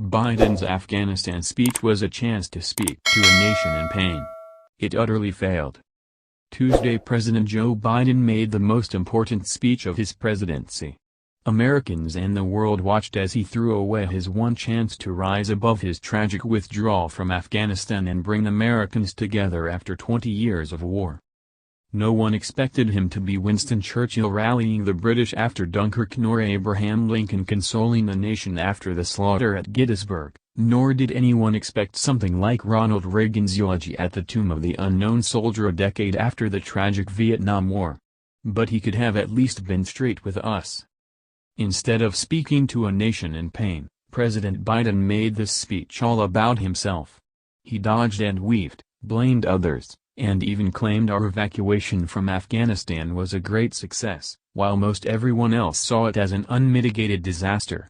Biden's Afghanistan speech was a chance to speak to a nation in pain. It utterly failed. Tuesday, President Joe Biden made the most important speech of his presidency. Americans and the world watched as he threw away his one chance to rise above his tragic withdrawal from Afghanistan and bring Americans together after 20 years of war. No one expected him to be Winston Churchill rallying the British after Dunkirk, nor Abraham Lincoln consoling the nation after the slaughter at Gettysburg, nor did anyone expect something like Ronald Reagan's eulogy at the tomb of the unknown soldier a decade after the tragic Vietnam War. But he could have at least been straight with us. Instead of speaking to a nation in pain, President Biden made this speech all about himself. He dodged and weaved, blamed others, and even claimed our evacuation from Afghanistan was a great success, while most everyone else saw it as an unmitigated disaster.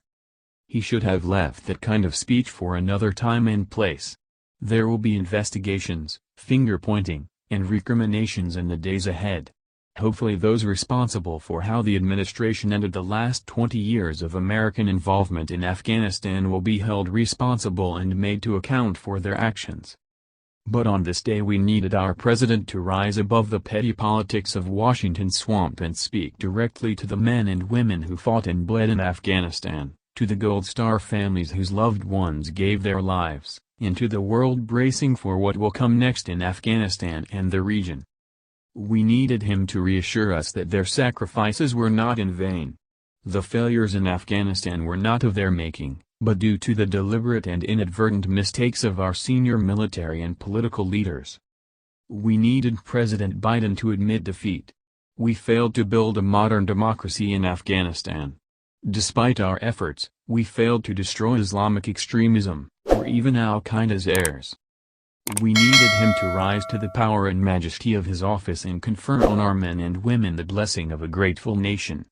He should have left that kind of speech for another time and place. There will be investigations, finger-pointing, and recriminations in the days ahead. Hopefully those responsible for how the administration ended the last 20 years of American involvement in Afghanistan will be held responsible and made to account for their actions. But on this day we needed our president to rise above the petty politics of Washington's swamp and speak directly to the men and women who fought and bled in Afghanistan, to the Gold Star families whose loved ones gave their lives, and to the world bracing for what will come next in Afghanistan and the region. We needed him to reassure us that their sacrifices were not in vain. The failures in Afghanistan were not of their making, but due to the deliberate and inadvertent mistakes of our senior military and political leaders. We needed President Biden to admit defeat. We failed to build a modern democracy in Afghanistan. Despite our efforts, we failed to destroy Islamic extremism, or even al-Qaeda's heirs. We needed him to rise to the power and majesty of his office and confer on our men and women the blessing of a grateful nation.